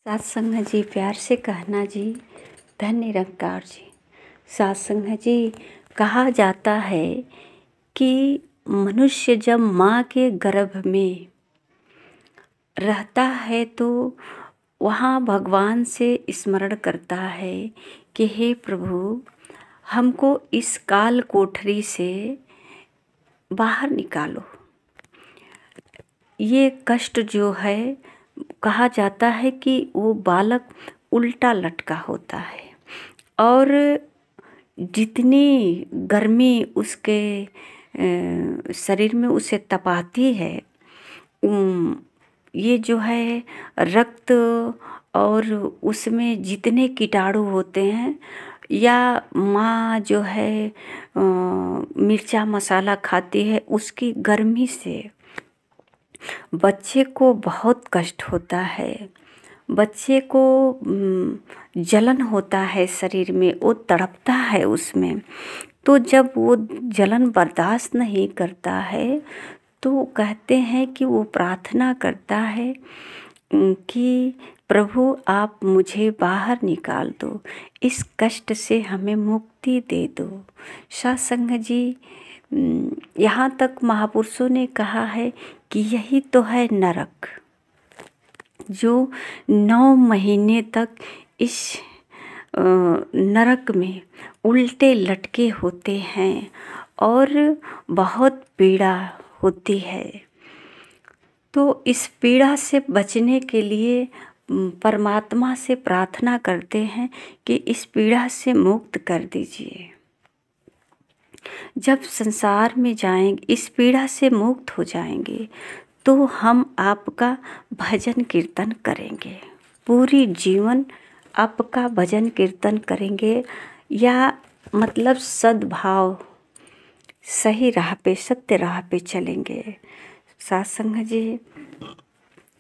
सत्संग जी प्यार से कहना जी, धन निरंकार जी। सत्संग जी, कहा जाता है कि मनुष्य जब माँ के गर्भ में रहता है तो वहाँ भगवान से स्मरण करता है कि हे प्रभु, हमको इस काल कोठरी से बाहर निकालो। ये कष्ट जो है, कहा जाता है कि वो बालक उल्टा लटका होता है और जितनी गर्मी उसके शरीर में उसे तपाती है, ये जो है रक्त और उसमें जितने कीटाणु होते हैं, या माँ जो है मिर्चा मसाला खाती है, उसकी गर्मी से बच्चे को बहुत कष्ट होता है। बच्चे को जलन होता है शरीर में, वो तड़पता है उसमें। तो जब वो जलन बर्दाश्त नहीं करता है तो कहते हैं कि वो प्रार्थना करता है कि प्रभु आप मुझे बाहर निकाल दो, इस कष्ट से हमें मुक्ति दे दो। सत्संग जी, यहाँ तक महापुरुषों ने कहा है कि यही तो है नरक, जो 9 महीने तक इस नरक में उल्टे लटके होते हैं और बहुत पीड़ा होती है। तो इस पीड़ा से बचने के लिए परमात्मा से प्रार्थना करते हैं कि इस पीड़ा से मुक्त कर दीजिए। जब संसार में जाएंगे, इस पीड़ा से मुक्त हो जाएंगे, तो हम आपका भजन कीर्तन करेंगे, पूरी जीवन आपका भजन कीर्तन करेंगे, या मतलब सद्भाव सही राह पे, सत्य राह पे चलेंगे। सत्संग जी,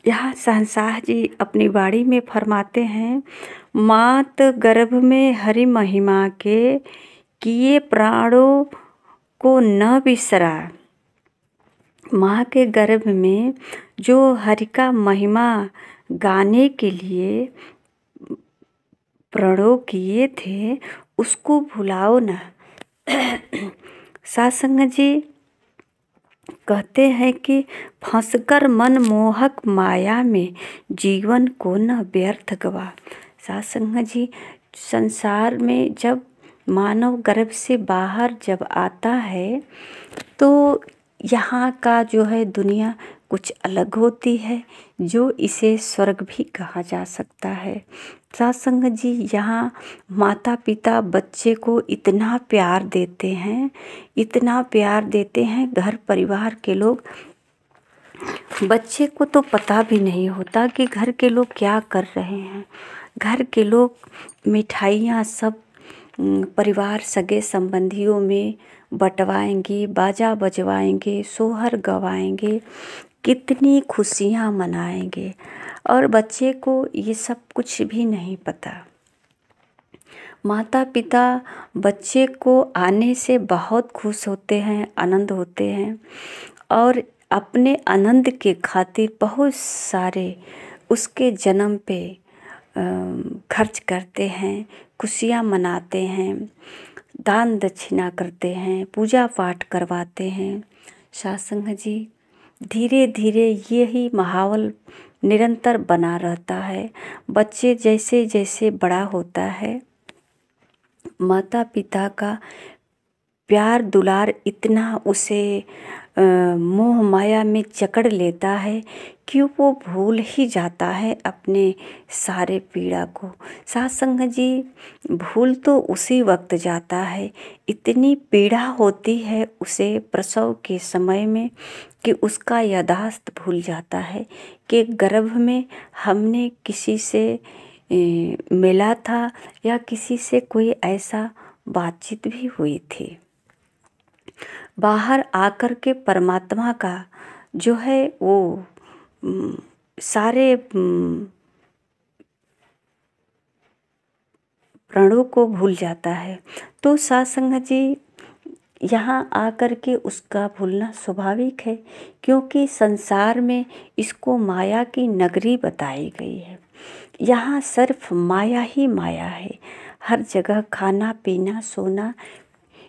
यहाँ शहंशाह जी अपनी वाणी में फरमाते हैं, मात गर्भ में हरि महिमा के किए प्राणों को न बिसरा। माँ के गर्भ में जो हरि का महिमा गाने के लिए प्रणों किए थे, उसको भुलाओ न। सत्संग जी कहते हैं कि फंसकर मन मोहक माया में जीवन को न व्यर्थ गवा। सत्संग जी, संसार में जब मानव गर्भ से बाहर जब आता है तो यहाँ का जो है दुनिया कुछ अलग होती है, जो इसे स्वर्ग भी कहा जा सकता है। सत्संग जी, यहाँ माता पिता बच्चे को इतना प्यार देते हैं, इतना प्यार देते हैं, घर परिवार के लोग, बच्चे को तो पता भी नहीं होता कि घर के लोग क्या कर रहे हैं। घर के लोग मिठाइयाँ सब परिवार सगे संबंधियों में बंटवाएंगे, बाजा बजवाएंगे, सोहर गवाएंगे, कितनी खुशियाँ मनाएंगे, और बच्चे को ये सब कुछ भी नहीं पता। माता पिता बच्चे को आने से बहुत खुश होते हैं, आनंद होते हैं, और अपने आनंद के खातिर बहुत सारे उसके जन्म पे खर्च करते हैं, खुशियाँ मनाते हैं, दान दक्षिणा करते हैं, पूजा पाठ करवाते हैं। सत्संग जी, धीरे धीरे यही माहौल निरंतर बना रहता है। बच्चे जैसे जैसे बड़ा होता है, माता पिता का प्यार दुलार इतना उसे मोह माया में जकड़ लेता है कि वो भूल ही जाता है अपने सारे पीड़ा को। सत्संग जी, भूल तो उसी वक्त जाता है, इतनी पीड़ा होती है उसे प्रसव के समय में कि उसका याददाश्त भूल जाता है कि गर्भ में हमने किसी से मिला था, या किसी से कोई ऐसा बातचीत भी हुई थी। बाहर आकर के परमात्मा का जो है वो सारे प्राणों को भूल जाता है। तो सत्संग जी, यहाँ आकर के उसका भूलना स्वाभाविक है, क्योंकि संसार में इसको माया की नगरी बताई गई है। यहाँ सिर्फ माया ही माया है। हर जगह खाना पीना सोना,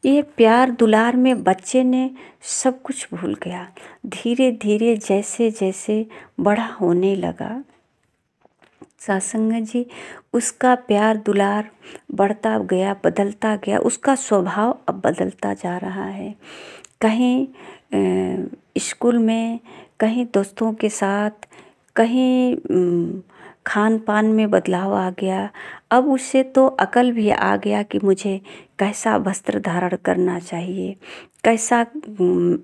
ये प्यार दुलार में बच्चे ने सब कुछ भूल गया। धीरे धीरे जैसे जैसे बड़ा होने लगा सत्संग जी, उसका प्यार दुलार बढ़ता गया, बदलता गया। उसका स्वभाव अब बदलता जा रहा है। कहीं स्कूल में, कहीं दोस्तों के साथ, कहीं खान पान में बदलाव आ गया। अब उससे तो अकल भी आ गया कि मुझे कैसा वस्त्र धारण करना चाहिए, कैसा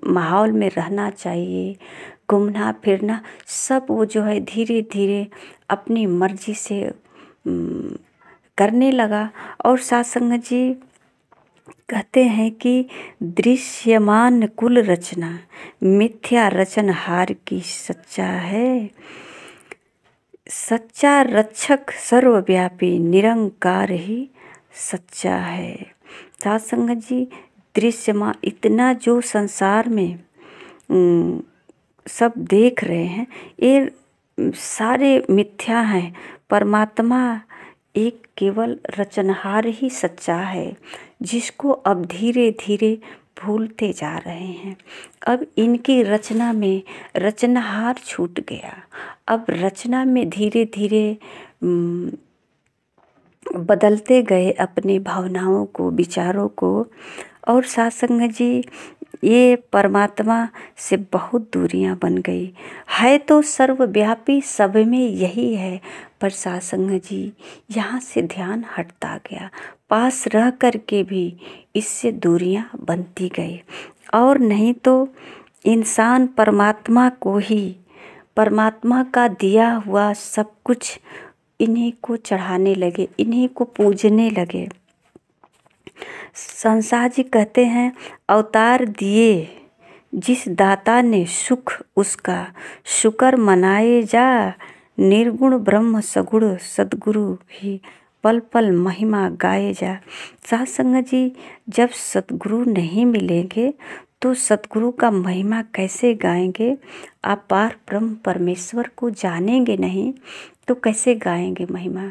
माहौल में रहना चाहिए, घूमना फिरना सब वो जो है धीरे धीरे अपनी मर्जी से करने लगा। और सत्संग जी कहते हैं कि दृश्यमान कुल रचना मिथ्या रचनहार की सच्चा है। सच्चा रक्षक सर्वव्यापी निरंकार ही सच्चा है। सत्संग जी दृश्यमान इतना जो संसार में सब देख रहे हैं ये सारे मिथ्या हैं। परमात्मा एक केवल रचनहार ही सच्चा है, जिसको अब धीरे धीरे भूलते जा रहे हैं। अब इनकी रचना में रचनहार छूट गया। अब रचना में धीरे धीरे बदलते गए अपनी भावनाओं को, विचारों को। और सत्संग जी ये परमात्मा से बहुत दूरियां बन गई है। तो सर्वव्यापी सब में यही है, पर सत्संग जी यहाँ से ध्यान हटता गया। पास रह कर के भी इससे दूरियां बनती गई। और नहीं तो इंसान परमात्मा को ही, परमात्मा का दिया हुआ सब कुछ इन्हीं को चढ़ाने लगे, इन्हीं को पूजने लगे। संसार जी कहते हैं अवतार दिए जिस दाता ने सुख उसका शुक्र मनाए जा। निर्गुण ब्रह्म सगुण सद्गुरु ही पल पल महिमा गाए जा। सत्संग जी जब सद्गुरु नहीं मिलेंगे तो सद्गुरु का महिमा कैसे गाएंगे? आप पार ब्रह्म परमेश्वर को जानेंगे नहीं तो कैसे गाएंगे महिमा?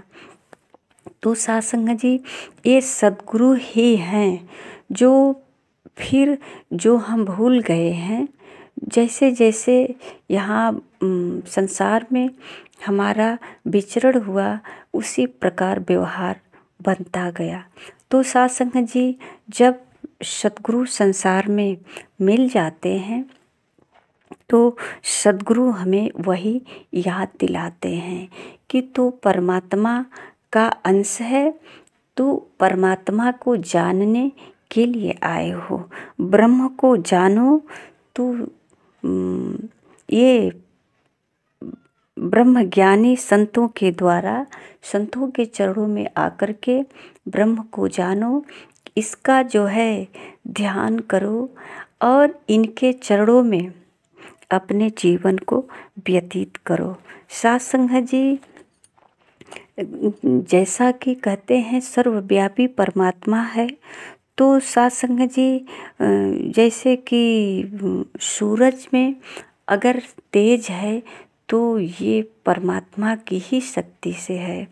तो सत्संग जी ये सद्गुरु ही हैं जो फिर जो हम भूल गए हैं। जैसे जैसे यहाँ संसार में हमारा विचरण हुआ उसी प्रकार व्यवहार बनता गया। तो सत्संग जी जब सद्गुरु संसार में मिल जाते हैं तो सद्गुरु हमें वही याद दिलाते हैं कि तू परमात्मा का अंश है, तू परमात्मा को जानने के लिए आए हो। ब्रह्म को जानो। तू ये ब्रह्म ज्ञानी संतों के द्वारा, संतों के चरणों में आकर के ब्रह्म को जानो। इसका जो है ध्यान करो और इनके चरणों में अपने जीवन को व्यतीत करो। सत्संग जी जैसा कि कहते हैं सर्वव्यापी परमात्मा है, तो सत्संग जी जैसे कि सूरज में अगर तेज है तो ये परमात्मा की ही शक्ति से है।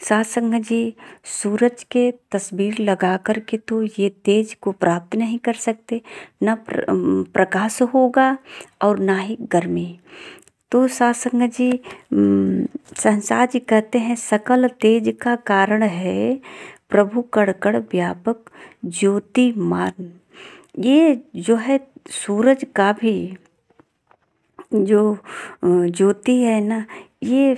सत्संग जी सूरज के तस्वीर लगा कर के तो ये तेज को प्राप्त नहीं कर सकते, न प्रकाश होगा और ना ही गर्मी। तो सत्संग जी संसार जी कहते हैं सकल तेज का कारण है प्रभु कड़ व्यापक ज्योतिमान। ये जो है सूरज का भी जो ज्योति है ना, ये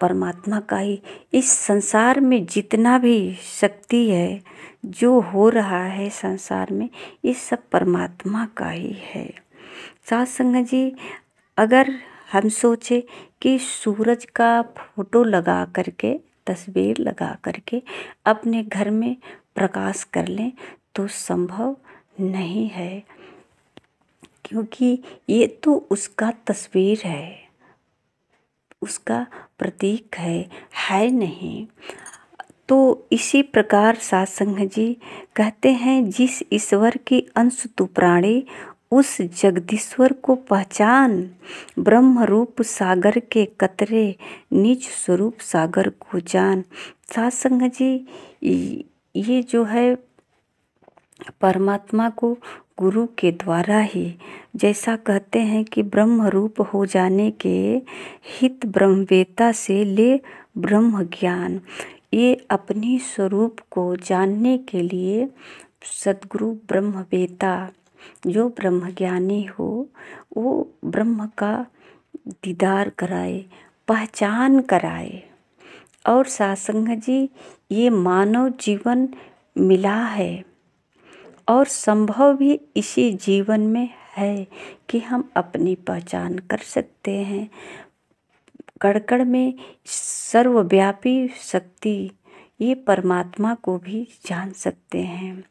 परमात्मा का ही। इस संसार में जितना भी शक्ति है, जो हो रहा है संसार में, ये सब परमात्मा का ही है। सत्संग जी अगर हम सोचे कि सूरज का फोटो लगा करके, तस्वीर लगा करके अपने घर में प्रकाश कर लें तो संभव नहीं है, क्योंकि ये तो उसका तस्वीर है, उसका प्रतीक है नहीं। तो इसी प्रकार सत्संग जी कहते हैं जिस ईश्वर की अंश तू प्राणी उस जगदीश्वर को पहचान। ब्रह्म रूप सागर के कतरे, निज स्वरूप सागर को जान। साथ संगत जी, ये जो है परमात्मा को गुरु के द्वारा ही, जैसा कहते हैं कि ब्रह्म रूप हो जाने के हित ब्रह्मवेता से ले ब्रह्म ज्ञान। ये अपनी स्वरूप को जानने के लिए सद्गुरु ब्रह्मवेता, जो ब्रह्मज्ञानी हो, वो ब्रह्म का दीदार कराए, पहचान कराए। और सत्संग जी, ये मानव जीवन मिला है और संभव भी इसी जीवन में है कि हम अपनी पहचान कर सकते हैं। कण-कण में सर्वव्यापी शक्ति, ये परमात्मा को भी जान सकते हैं।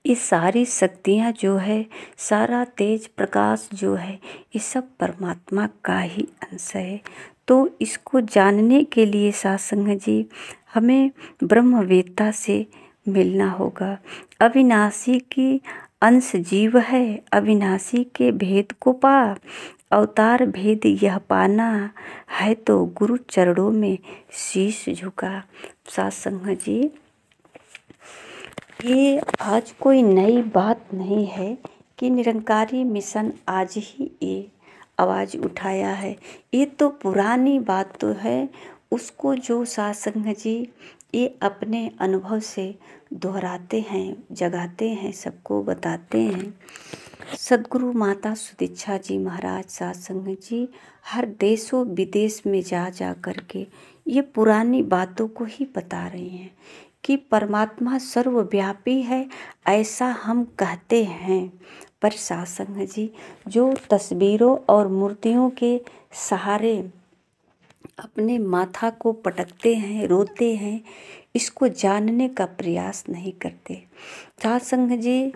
ये सारी शक्तियाँ जो है, सारा तेज प्रकाश जो है, ये सब परमात्मा का ही अंश है। तो इसको जानने के लिए सत्संग जी, हमें ब्रह्मवेत्ता से मिलना होगा। अविनाशी की अंश जीव है, अविनाशी के भेद को पा। अवतार भेद यह पाना है, तो गुरु चरणों में शीश झुका। सत्संग जी, ये आज कोई नई बात नहीं है कि निरंकारी मिशन आज ही ये आवाज़ उठाया है। ये तो पुरानी बात तो है, उसको जो सत्संग जी ये अपने अनुभव से दोहराते हैं, जगाते हैं, सबको बताते हैं। सद्गुरु माता सुदीक्षा जी महाराज सत्संग जी हर देशों विदेश में जा करके ये पुरानी बातों को ही बता रही हैं कि परमात्मा सर्वव्यापी है, ऐसा हम कहते हैं। पर सत्संग जी, जो तस्वीरों और मूर्तियों के सहारे अपने माथा को पटकते हैं, रोते हैं, इसको जानने का प्रयास नहीं करते। सत्संग जी,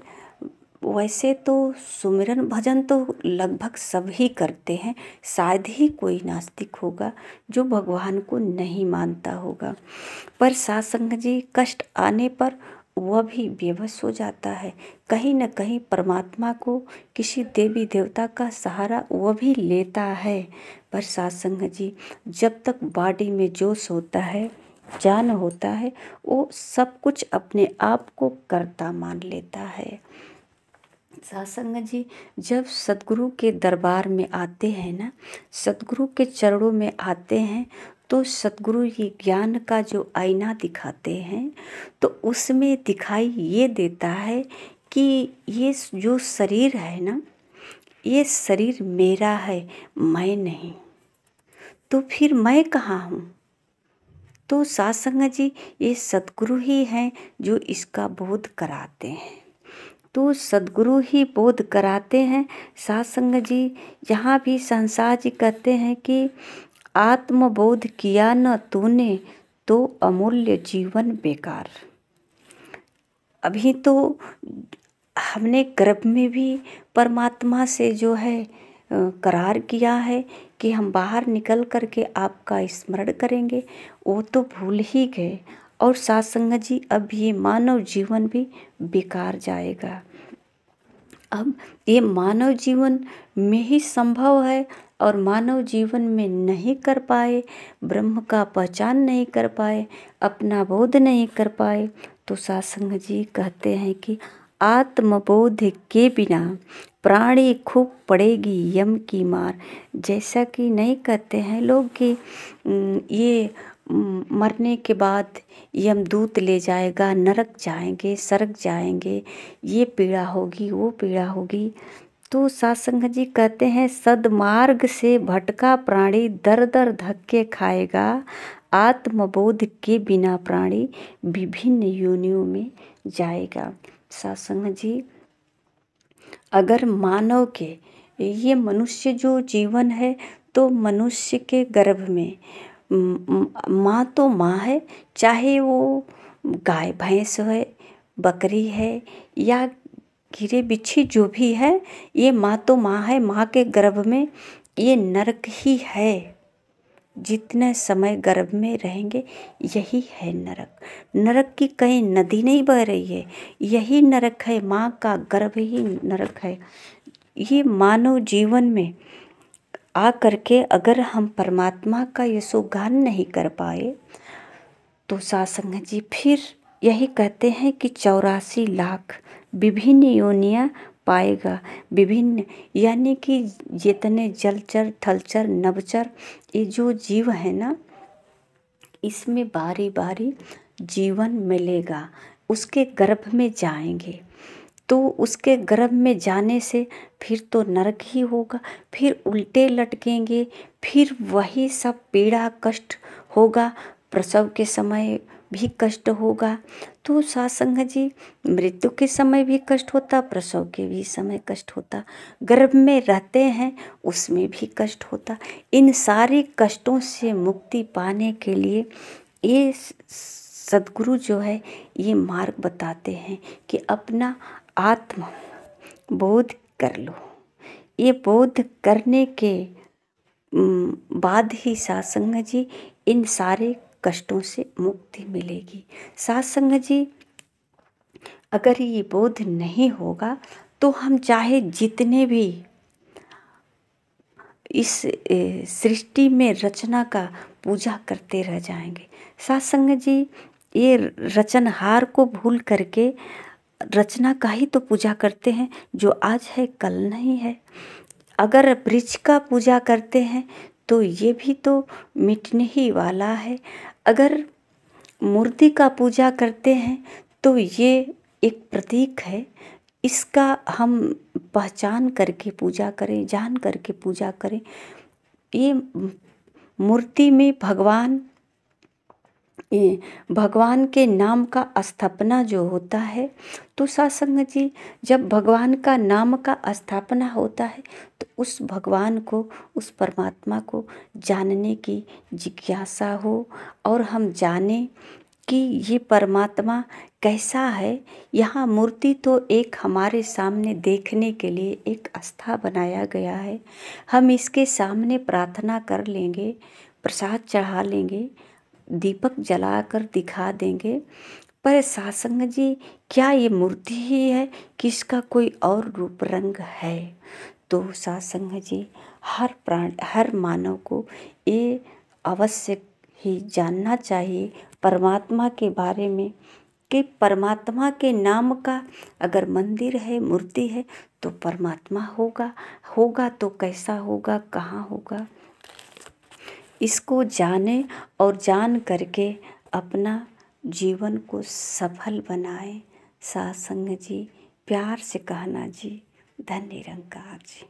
वैसे तो सुमिरन भजन तो लगभग सभी करते हैं, शायद ही कोई नास्तिक होगा जो भगवान को नहीं मानता होगा। पर सत्संग जी, कष्ट आने पर वह भी बेबस हो जाता है। कहीं न कहीं परमात्मा को, किसी देवी देवता का सहारा वह भी लेता है। पर सत्संग जी, जब तक बॉडी में जोश होता है, जान होता है, वो सब कुछ अपने आप को कर्ता मान लेता है। सत्संग जी, जब सद्गुरु के दरबार में आते हैं ना, सद्गुरु के चरणों में आते हैं, तो सद्गुरु ये ज्ञान का जो आईना दिखाते हैं, तो उसमें दिखाई ये देता है कि ये जो शरीर है ना, ये शरीर मेरा है, मैं नहीं। तो फिर मैं कहाँ हूँ? तो सत्संग जी, ये सद्गुरु ही हैं जो इसका बोध कराते हैं। तो सद्गुरु ही बोध कराते हैं। सत्संग जी, यहाँ भी संसार जी कहते हैं कि आत्मबोध किया न तूने, तो अमूल्य जीवन बेकार। अभी तो हमने गर्भ में भी परमात्मा से जो है करार किया है कि हम बाहर निकल करके आपका स्मरण करेंगे, वो तो भूल ही गए। और सत्संग जी, अब ये मानव जीवन भी बेकार जाएगा। अब ये मानव जीवन में ही संभव है, और मानव जीवन में नहीं कर पाए, ब्रह्म का पहचान नहीं कर पाए, अपना बोध नहीं कर पाए, तो सत्संग जी कहते हैं कि आत्मबोध के बिना प्राणी खूब पड़ेगी यम की मार। जैसा कि नहीं कहते हैं लोग कि ये मरने के बाद यमदूत ले जाएगा, नरक जाएंगे, स्वर्ग जाएंगे, ये पीड़ा होगी, वो पीड़ा होगी। तो सत्संग जी कहते हैं, सद्मार्ग से भटका प्राणी दर दर धक्के खाएगा, आत्मबोध के बिना प्राणी विभिन्न योनियों में जाएगा। सत्संग जी, अगर मानव के ये मनुष्य जो जीवन है, तो मनुष्य के गर्भ में माँ तो माँ है, चाहे वो गाय भैंस है, बकरी है या कीड़े बिच्छी जो भी है, ये माँ तो माँ है। माँ के गर्भ में ये नरक ही है, जितने समय गर्भ में रहेंगे यही है नरक। नरक की कहीं नदी नहीं बह रही है, यही नरक है, माँ का गर्भ ही नरक है। ये मानव जीवन में आ करके अगर हम परमात्मा का यशोगान नहीं कर पाए तो सासंग जी फिर यही कहते हैं कि 84 लाख विभिन्न योनियाँ पाएगा। विभिन्न यानी कि जितने जलचर थलचर नभचर ये जो जीव है ना, इसमें बारी बारी जीवन मिलेगा। उसके गर्भ में जाएंगे तो उसके गर्भ में जाने से फिर तो नरक ही होगा, फिर उल्टे लटकेंगे, फिर वही सब पीड़ा कष्ट होगा, प्रसव के समय भी कष्ट होगा। तो सासंग जी, मृत्यु के समय भी कष्ट होता, प्रसव के भी समय कष्ट होता, गर्भ में रहते हैं उसमें भी कष्ट होता। इन सारे कष्टों से मुक्ति पाने के लिए ये सद्गुरु जो है ये मार्ग बताते हैं कि अपना आत्म बोध कर लो। ये बोध करने के बाद ही सासंग जी इन सारे कष्टों से मुक्ति मिलेगी। सासंग जी, अगर ये बोध नहीं होगा तो हम चाहे जितने भी इस सृष्टि में रचना का पूजा करते रह जाएंगे। सासंग जी, ये रचनहार को भूल करके रचना का ही तो पूजा करते हैं जो आज है कल नहीं है। अगर वृक्ष का पूजा करते हैं तो ये भी तो मिटने ही वाला है। अगर मूर्ति का पूजा करते हैं तो ये एक प्रतीक है, इसका हम पहचान करके पूजा करें, जान करके पूजा करें। ये मूर्ति में भगवान के नाम का स्थापना जो होता है, तो सासंग जी, जब भगवान का नाम का स्थापना होता है तो उस भगवान को, उस परमात्मा को जानने की जिज्ञासा हो और हम जाने कि ये परमात्मा कैसा है। यहाँ मूर्ति तो एक हमारे सामने देखने के लिए एक आस्था बनाया गया है। हम इसके सामने प्रार्थना कर लेंगे, प्रसाद चढ़ा लेंगे, दीपक जलाकर दिखा देंगे, पर सासंग जी, क्या ये मूर्ति ही है कि इसका कोई और रूप रंग है? तो सासंग जी, हर प्राण हर मानव को ये अवश्य ही जानना चाहिए परमात्मा के बारे में कि परमात्मा के नाम का अगर मंदिर है, मूर्ति है, तो परमात्मा होगा तो कैसा होगा, कहाँ होगा, इसको जाने और जान करके अपना जीवन को सफल बनाएं। सासंग जी, प्यार से कहना जी, धन्य निरंकार जी।